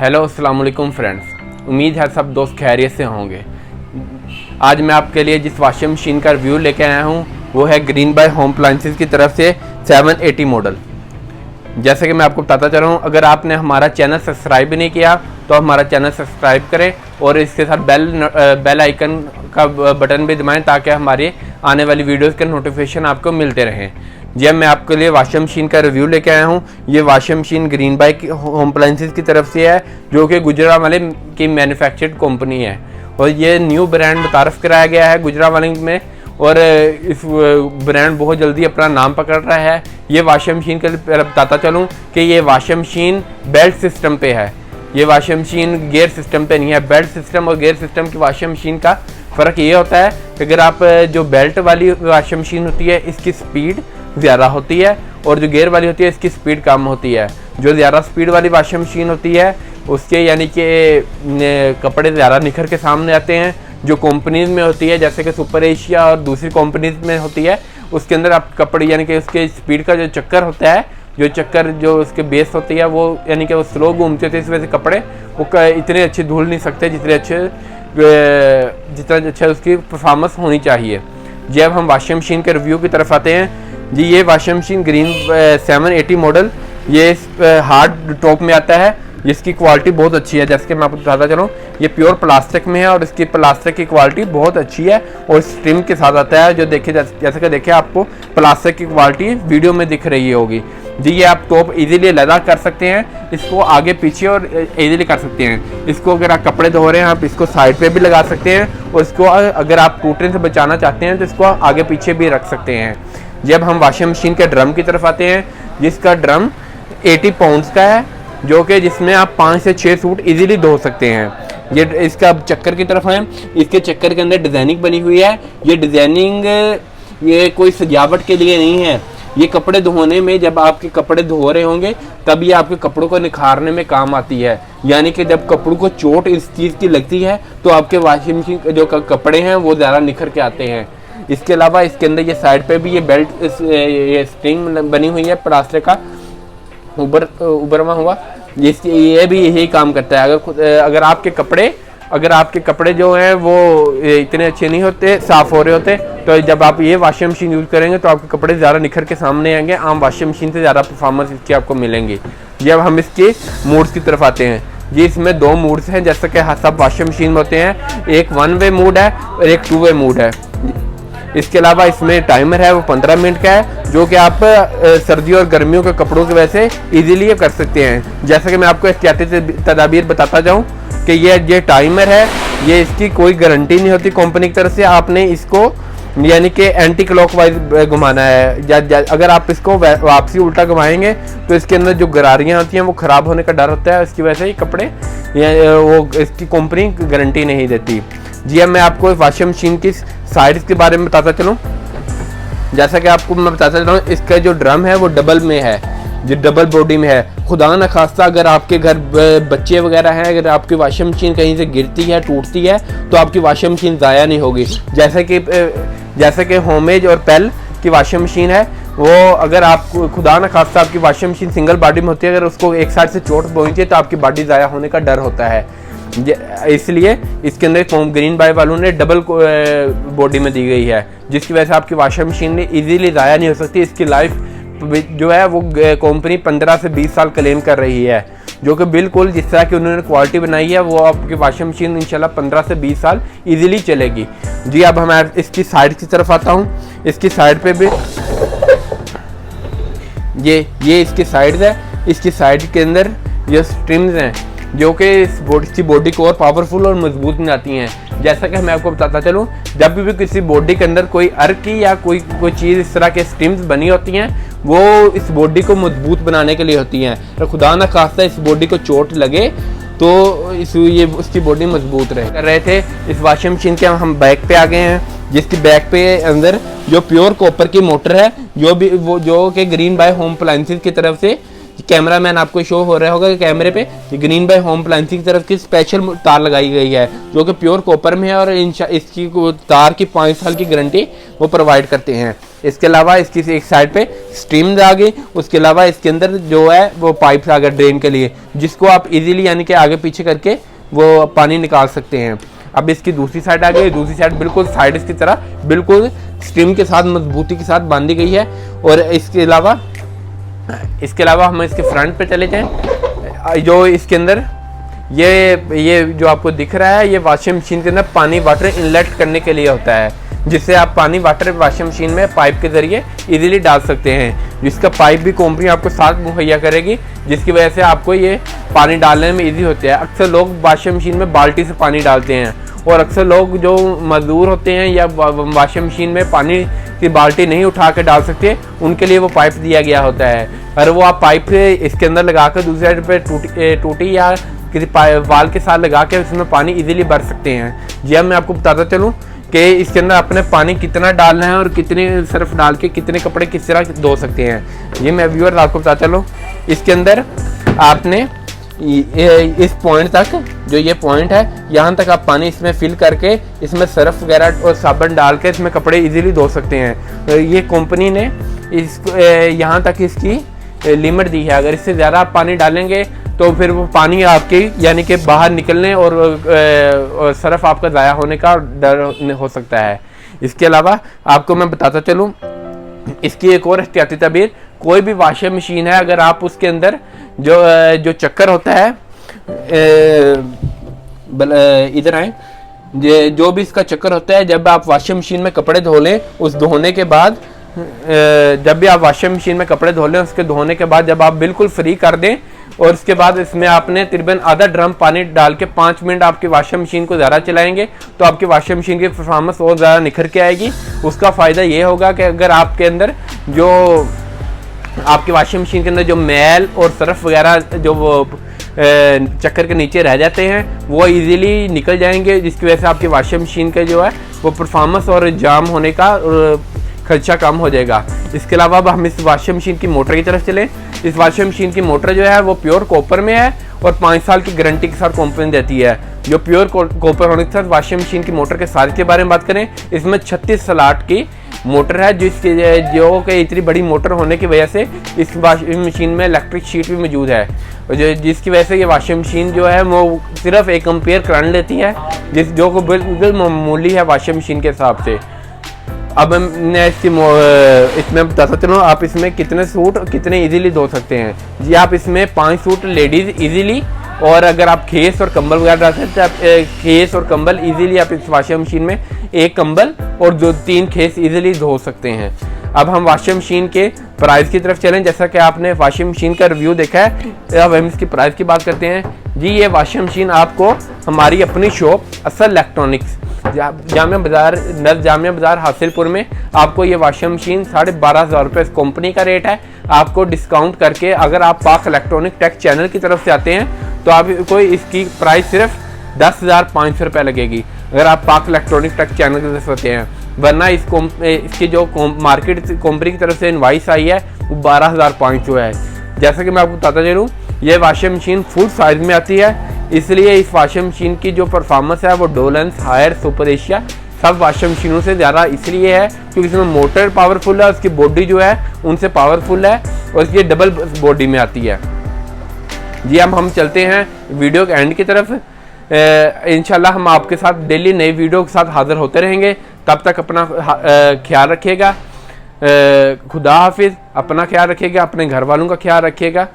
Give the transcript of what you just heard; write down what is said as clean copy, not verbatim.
Hello अस्सलाम वालेकुम friends, उम्मीद है सब दोस्त खैरियत से होंगे। आज मैं आपके लिए जिस वॉशिंग मशीन का रिव्यू लेके आया हूँ वो है ग्रीन बाय होम अप्लायंसेस की तरफ से 780 मॉडल। जैसे कि मैं आपको बताता चल रहा हूँ, अगर आपने हमारा चैनल सब्सक्राइब नहीं किया तो हमारा चैनल सब्सक्राइब करें और इसके साथ बेल आइकन का बटन भी दबाएं ताकि हमारे आने वाली वीडियोज़ के नोटिफिकेशन आपको मिलते रहें। जी, अब मैं आपके लिए वॉशिंग मशीन का रिव्यू लेके आया हूँ। ये washing machine green by home appliances की तरफ से है, जो कि गुजरांवाले की मैन्युफैक्चर्ड कंपनी है और ये न्यू ब्रांड मुतारफ़ कराया गया है गुजरांवाले में और इस ब्रांड बहुत जल्दी अपना नाम पकड़ रहा है। ये वॉशिंग मशीन के लिए बताता चलूँ कि ये वॉशिंग मशीन बेल्ट सिस्टम पे है, ये वॉशिंग मशीन गियर सिस्टम पे नहीं है। बेल्ट सिस्टम और गियर सिस्टम की वॉशिंग मशीन का फ़र्क ये होता है कि अगर आप जो बेल्ट वाली वॉशिंग मशीन होती है इसकी स्पीड ज़्यादा होती है और जो गियर वाली होती है इसकी स्पीड कम होती है। जो ज़्यादा स्पीड वाली वॉशिंग मशीन होती है उसके यानी कि कपड़े ज़्यादा निखर के सामने आते हैं। जो कंपनीज में होती है जैसे कि सुपर एशिया और दूसरी कंपनीज में होती है उसके अंदर आप कपड़े यानी कि उसके स्पीड का जो चक्कर होता है, जो चक्कर जो उसके बेस होती है वो यानी कि वो स्लो घूमते थे, इस वजह से कपड़े वो इतने अच्छे धुल नहीं सकते जितना अच्छा उसकी परफॉर्मेंस होनी चाहिए। जी, अब हम वॉशिंग मशीन के रिव्यू की तरफ आते हैं। जी, ये वॉशिंग मशीन ग्रीन 780 मॉडल ये हार्ड टॉप में आता है, जिसकी क्वालिटी बहुत अच्छी है। जैसे कि मैं आपको बताता चलूँ, ये प्योर प्लास्टिक में है और इसकी प्लास्टिक की क्वालिटी बहुत अच्छी है और स्ट्रिम के साथ आता है। जो देखिए जैसे कि देखिए आपको प्लास्टिक की क्वालिटी वीडियो में दिख रही होगी। जी, ये आप टॉप इजीली अलग कर सकते हैं, इसको आगे पीछे और इजीली कर सकते हैं। इसको अगर आप कपड़े धो रहे हैं आप इसको साइड पे भी लगा सकते हैं और इसको अगर आप टूटने से बचाना चाहते हैं तो इसको आगे पीछे भी रख सकते हैं। जब हम वॉशिंग मशीन के ड्रम की तरफ आते हैं, जिसका ड्रम 80 पाउंड्स का है, जो कि जिसमें आप 5 से 6 सूट इजीली धो सकते हैं। ये इसका चक्कर की तरफ है, इसके चक्कर के अंदर डिज़ाइनिंग बनी हुई है। ये डिज़ाइनिंग ये कोई सजावट के लिए नहीं है, ये कपड़े धोने में जब आपके कपड़े धो रहे होंगे तब ये आपके कपड़ों को निखारने में काम आती है। यानी कि जब कपड़ों को चोट इस चीज़ की लगती है तो आपके वॉशिंग मशीन के जो कपड़े हैं वो ज़्यादा निखर के आते हैं। इसके अलावा इसके अंदर ये साइड पे भी ये बेल्ट ये स्ट्रिंग बनी हुई है प्लास्टिक का उभरमा हुआ, ये भी यही काम करता है। अगर आपके कपड़े जो हैं वो इतने अच्छे नहीं होते, साफ़ हो रहे होते, तो जब आप ये वॉशिंग मशीन यूज़ करेंगे तो आपके कपड़े ज़्यादा निखर के सामने आएंगे। आम वॉशिंग मशीन से ज़्यादा परफॉर्मेंस इसकी आपको मिलेंगी। जब हम इसके मूड्स की तरफ आते हैं, जी इसमें 2 मूड्स हैं जैसे कि सब वॉशिंग मशीन में होते हैं। एक 1 वे मूड है और एक 2 वे मूड है। इसके अलावा इसमें टाइमर है वो 15 मिनट का है, जो कि आप सर्दियों और गर्मियों के कपड़ों की वजह से इजीली कर सकते हैं। जैसे कि मैं आपको एहतियाती तदाबीर बताता जाऊं कि ये टाइमर है, ये इसकी कोई गारंटी नहीं होती कंपनी की तरफ से। आपने इसको यानी कि एंटी क्लॉकवाइज घुमाना है। अगर आप इसको वापसी उल्टा घुमाएंगे तो इसके अंदर जो गरारियाँ होती हैं वो ख़राब होने का डर होता है, इसकी वजह से ये कपड़े वो इसकी कंपनी गारंटी नहीं देती। जी, अब मैं आपको वॉशिंग मशीन की साइड्स के बारे में बताता चलूँ। जैसा कि आपको मैं बताता चलूँ, इसका जो ड्रम है वो डबल में है, जो डबल बॉडी में है। खुदा न खास्ता अगर आपके घर बच्चे वगैरह हैं, अगर आपकी वॉशिंग मशीन कहीं से गिरती है टूटती है तो आपकी वॉशिंग मशीन ज़ाया नहीं होगी। जैसे कि होमेज और पेल की वॉशिंग मशीन है, वो अगर आप खुदा न खास्ता आपकी वॉशिंग मशीन सिंगल बॉडी में होती है, अगर उसको एक साइड से चोट पहुँची है तो आपकी बॉडी ज़ाया होने का डर होता है। इसलिए इसके अंदर ग्रीन बाय वालों ने डबल बॉडी में दी गई है, जिसकी वजह से आपकी वॉशिंग मशीन इजीली ज़ाया नहीं हो सकती। इसकी लाइफ जो है वो कंपनी 15 से 20 साल क्लेम कर रही है, जो कि बिल्कुल जिस तरह की उन्होंने क्वालिटी बनाई है वो आपकी वॉशिंग मशीन इंशाल्लाह 15 से 20 साल इजीली चलेगी। जी, अब मैं इसकी साइड की तरफ आता हूँ। इसकी साइड पे भी ये इसकी साइड है, इसकी साइड के अंदर ये स्ट्रिम्स हैं जो कि इस बॉडी को और पावरफुल और मजबूत बनाती हैं। जैसा कि मैं आपको बताता चलूँ, जब भी किसी बॉडी के अंदर कोई अर्क की या कोई चीज़ इस तरह के स्ट्रिम्स बनी होती हैं वो इस बॉडी को मजबूत बनाने के लिए होती हैं। तो खुदा न खास्ता इस बॉडी को चोट लगे तो उसकी बॉडी मजबूत रहे। कर रहे थे इस वॉशिंग मशीन के हम बैक पे आ गए हैं, जिसकी बैक पे अंदर जो प्योर कॉपर की मोटर है, जो कि ग्रीन बाय होम अप्लायंसेस की तरफ से कैमरा मैन आपको शो हो रहा होगा कि कैमरे पे ग्रीन बाय होम अप्लायंसेस की तरफ की स्पेशल तार लगाई गई है, जो कि प्योर कॉपर में है और इसकी तार की 5 साल की गारंटी वो प्रोवाइड करते हैं। इसके अलावा इसकी एक साइड पे स्टीम आ गई, उसके अलावा इसके अंदर जो है वो पाइप्स आ गए ड्रेन के लिए, जिसको आप इजीली यानी कि आगे पीछे करके वो पानी निकाल सकते हैं। अब इसकी दूसरी साइड आ गई, दूसरी साइड बिल्कुल साइड की तरह बिल्कुल स्टीम के साथ मजबूती के साथ बांधी गई है। और इसके अलावा हम इसके फ्रंट पे चले जाएं, जो इसके अंदर ये जो आपको दिख रहा है, ये वॉशिंग मशीन के अंदर पानी वाटर इनलेट करने के लिए होता है, जिससे आप पानी वाटर वॉशिंग मशीन में पाइप के जरिए इजीली डाल सकते हैं, जिसका पाइप भी कंपनी आपको साथ मुहैया करेगी, जिसकी वजह से आपको ये पानी डालने में इजी होता है। अक्सर लोग वॉशिंग मशीन में बाल्टी से पानी डालते हैं, और अक्सर लोग जो मजदूर होते हैं या वॉशिंग मशीन में पानी की बाल्टी नहीं उठा के डाल सकते, उनके लिए वो पाइप दिया गया होता है। और वो आप पाइप इसके अंदर लगा कर दूसरी साइड पर टूटी या किसी वाल के साथ लगा के उसमें पानी इजीली भर सकते हैं। जी अब मैं आपको बताता चलूँ कि इसके अंदर अपने पानी कितना डालना है और कितने सर्फ डाल के कितने कपड़े किस तरह धो सकते हैं। ये मैं व्यूअर्स आपको बताता चलूँ, इसके अंदर आपने इस पॉइंट तक, जो ये पॉइंट है, यहाँ तक आप पानी इसमें फिल करके इसमें सर्फ वगैरह और साबुन डाल के इसमें कपड़े इजीली धो सकते हैं। तो ये कंपनी ने यहाँ तक इसकी लिमिट दी है। अगर इससे ज़्यादा आप पानी डालेंगे तो फिर वो पानी आपके यानी कि बाहर निकलने और सर्फ आपका ज़ाया होने का डर हो सकता है। इसके अलावा आपको मैं बताता चलूँ, इसकी एक और एहतियाती तदबीर, कोई भी वॉशिंग मशीन है, अगर आप उसके अंदर जो चक्कर होता है, इधर आए, जो भी इसका चक्कर होता है, जब आप वॉशिंग मशीन में कपड़े धो लें, उस धोने के बाद जब भी आप वॉशिंग मशीन में कपड़े धो लें, उसके धोने के बाद जब आप बिल्कुल फ्री कर दें, और उसके बाद इसमें आपने तकरीबन आधा ड्रम पानी डाल के 5 मिनट आपकी वॉशिंग मशीन को ज़्यादा चलाएंगे, तो आपकी वॉशिंग मशीन की परफॉर्मेंस और ज़्यादा निखर के आएगी। उसका फ़ायदा ये होगा कि अगर आपके अंदर जो आपकी वॉशिंग मशीन के अंदर जो मैल और सर्फ वगैरह जो वो चक्कर के नीचे रह जाते हैं, वो इजीली निकल जाएंगे, जिसकी वजह से आपकी वॉशिंग मशीन का जो है वो परफॉर्मेंस और जाम होने का खर्चा कम हो जाएगा। इसके अलावा अब हम इस वॉशिंग मशीन की मोटर की तरफ चलें। इस वॉशिंग मशीन की मोटर जो है वो प्योर कॉपर में है और 5 साल की गारंटी के साथ कंपनी देती है। जो प्योर कॉपर होने के साथ वॉशिंग मशीन की मोटर के साइज के बारे में बात करें, इसमें 36 स्लॉट की मोटर है, जो कि इतनी बड़ी मोटर होने की वजह से इस वॉशिंग मशीन में इलेक्ट्रिक शीट भी मौजूद है, जिसकी वजह से ये वॉशिंग मशीन जो है वो सिर्फ 1 एम्पीयर करंट लेती है, जो को बिल्कुल मामूली है वॉशिंग मशीन के हिसाब से। अब मैं इसमें बताता चलूँ, आप इसमें कितने सूट कितने इजीली धो सकते हैं। जी आप इसमें 5 सूट लेडीज़ इजीली, और अगर आप खेस और कंबल वगैरह डाल सकते हैं, आप खेस और कंबल इजीली आप इस वॉशिंग मशीन में 1 कंबल और 2-3 खेस इजीली धो सकते हैं। अब हम वॉशिंग मशीन के प्राइस की तरफ चलें। जैसा कि आपने वॉशिंग मशीन का रिव्यू देखा है, अब हम इसकी प्राइस की बात करते हैं। जी ये वॉशिंग मशीन आपको हमारी अपनी शॉप असल इलेक्ट्रॉनिक्स जामिया बाज़ार हासिलपुर में आपको ये वॉशिंग मशीन 12,500 रुपये कंपनी का रेट है। आपको डिस्काउंट करके अगर आप पाक इलेक्ट्रॉनिक टेक चैनल की तरफ से आते हैं तो आपको इसकी प्राइस सिर्फ 10,500 रुपये लगेगी, अगर आप पाक इलेक्ट्रॉनिक टेक चैनल की तरफ से आते हैं। वरना इसकी जो मार्केट कंपनी की तरफ से इनवाइस आई है वो 12,500 है। जैसा कि मैं आपको बताता चलूँ, ये वॉशिंग मशीन फुल साइज में आती है, इसलिए इस वॉशिंग मशीन की जो परफॉर्मेंस है वो डोलेंस, हायर, सुपर एशिया सब वॉशिंग मशीनों से ज़्यादा इसलिए है क्योंकि इसमें मोटर पावरफुल है, उसकी बॉडी जो है उनसे पावरफुल है, और इसकी डबल बॉडी में आती है। जी अब हम चलते हैं वीडियो के एंड की तरफ। इंशाल्लाह हम आपके साथ डेली नई वीडियो के साथ हाजिर होते रहेंगे। तब तक अपना ख्याल रखिएगा। खुदा हाफिज़। अपना ख्याल रखिएगा, अपने घर वालों का ख्याल रखिएगा।